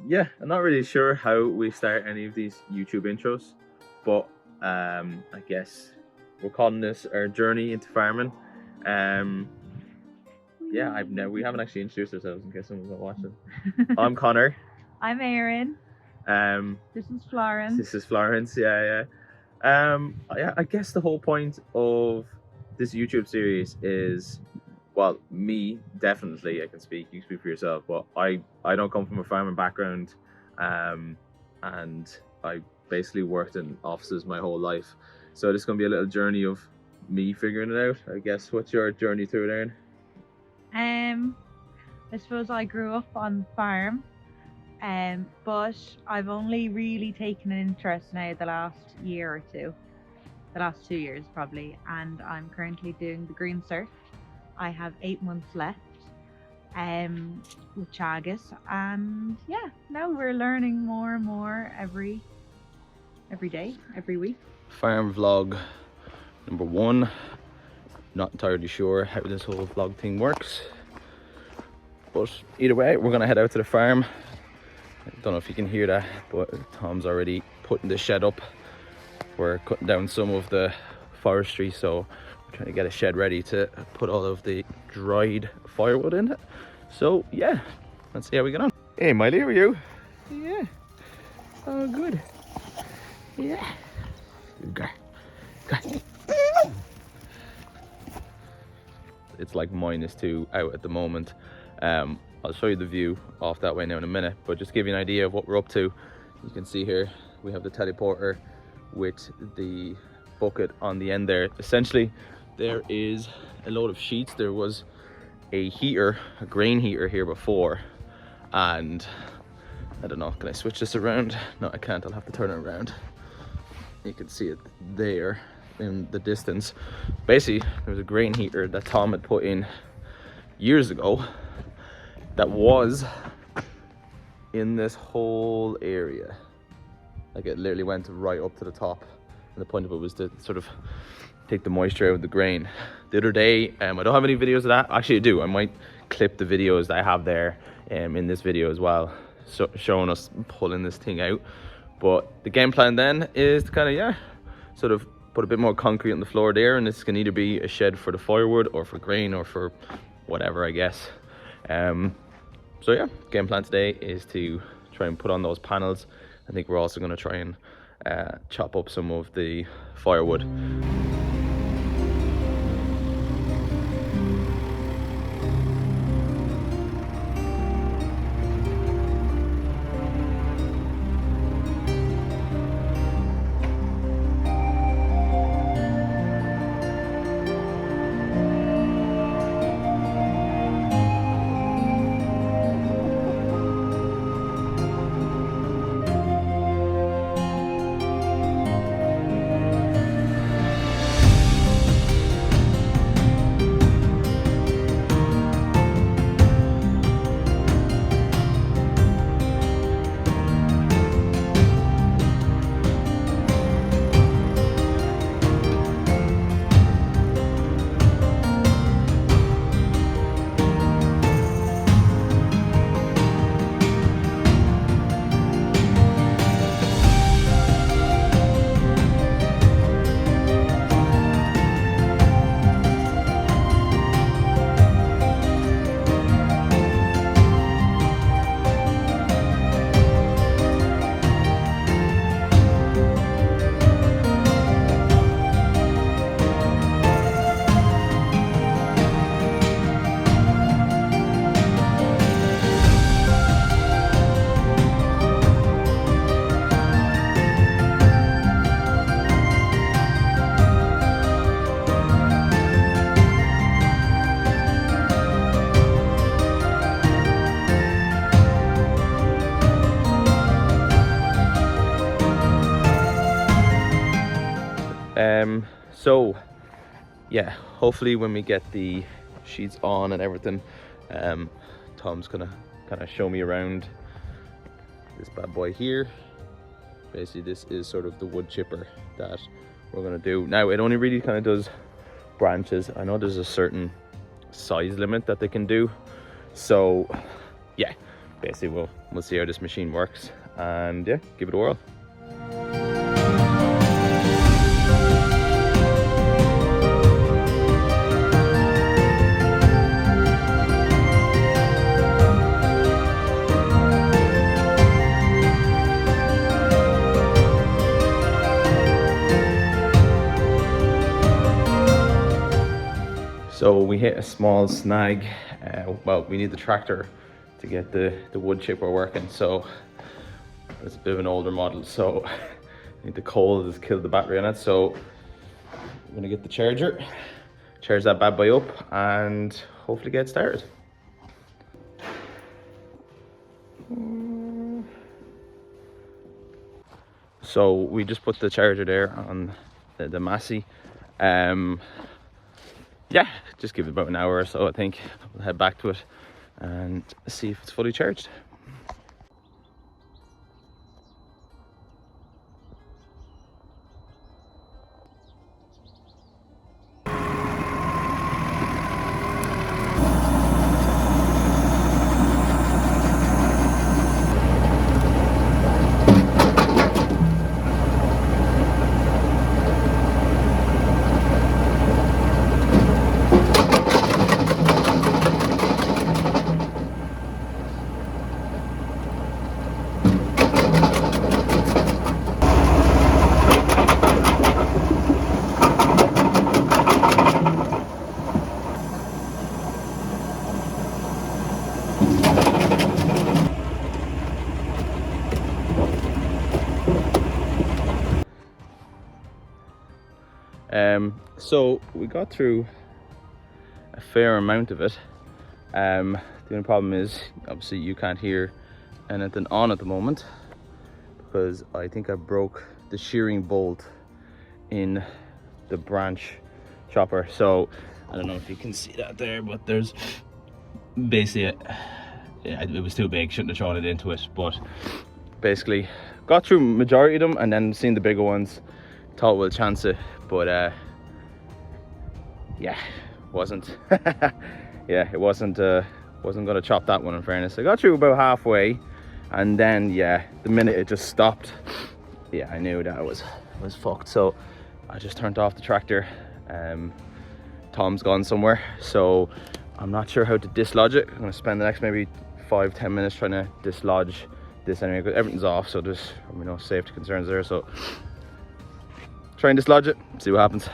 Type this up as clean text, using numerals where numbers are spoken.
Yeah, I'm not really sure how we start any of these YouTube intros, but I guess we're calling this our journey into farming. Um, yeah, we haven't actually introduced ourselves in case someone's not watching. I'm Connor. I'm Erin. This is Florence. This is Florence. Yeah. I guess the whole point of this YouTube series is, well, me definitely. I can speak. You speak for yourself. But I don't come from a farming background, and I basically worked in offices my whole life. So this is gonna be a little journey of me figuring it out. I guess. What's your journey through it, Erin? I suppose I grew up on the farm, but I've only really taken an interest now the last year or two, the last 2 years probably, and I'm currently doing the green cert. I have 8 months left with Teagasc, and yeah, now we're learning more and more every day, every week. Farm vlog number 1. Not entirely sure how this whole vlog thing works, but either way, we're gonna head out to the farm. I don't know if you can hear that, but Tom's already putting the shed up. We're cutting down some of the forestry, so we're trying to get a shed ready to put all of the dried firewood in it. So yeah, let's see how we get on. Hey Miley, how are you? Yeah. Oh good. Yeah. Good girl. Good. It's like -2 out at the moment. I'll show you the view off that way now in a minute, but just give you an idea of what we're up to. You can see here we have the teleporter with the bucket on the end there. Essentially there is a load of sheets. There was a heater, a grain heater here before, and I don't know, can I switch this around? No, I can't. I'll have to turn it around. You can see it there in the distance. Basically there was a grain heater that Tom had put in years ago that was in this whole area. Like it literally went right up to the top, and the point of it was to sort of take the moisture out of the grain. The other day, I don't have any videos of that. Actually I do. I might clip the videos that I have there in this video as well, so showing us pulling this thing out. But the game plan then is to kind of sort of put a bit more concrete on the floor there, and this can either be a shed for the firewood or for grain or for whatever, I guess. So yeah, game plan today is to try and put on those panels. I think we're also going to try and chop up some of the firewood. So yeah, hopefully when we get the sheets on and everything, Tom's gonna kind of show me around this bad boy here. Basically this is sort of the wood chipper that we're gonna do. Now it only really kind of does branches. I know there's a certain size limit that they can do, so yeah, basically we'll we'll see how this machine works, and yeah, give it a whirl. So we hit a small snag. Well, we need the tractor to get the wood chipper working. So it's a bit of an older model. So I think the cold has killed the battery on it. So I'm gonna get the charge that bad boy up, and hopefully get started. So we just put the charger there on the Massey. Yeah, just give it about an hour or so. I think we'll head back to it and see if it's fully charged. So we got through a fair amount of it. The only problem is obviously you can't hear anything on at the moment because I think I broke the shearing bolt in the branch chopper. So I don't know if you can see that there, but there's basically it was too big, shouldn't have thrown it into it, but basically got through majority of them, and then seen the bigger ones, thought we'll chance it, but yeah, wasn't yeah, it wasn't gonna chop that one, in fairness. I got through about halfway, and then yeah, the minute it just stopped, yeah, I knew that I was fucked. So I just turned off the tractor. Tom's gone somewhere, so I'm not sure how to dislodge it. I'm gonna spend the next maybe 5-10 minutes trying to dislodge this anyway, because everything's off, so there's no safety concerns there. So try and dislodge it, see what happens.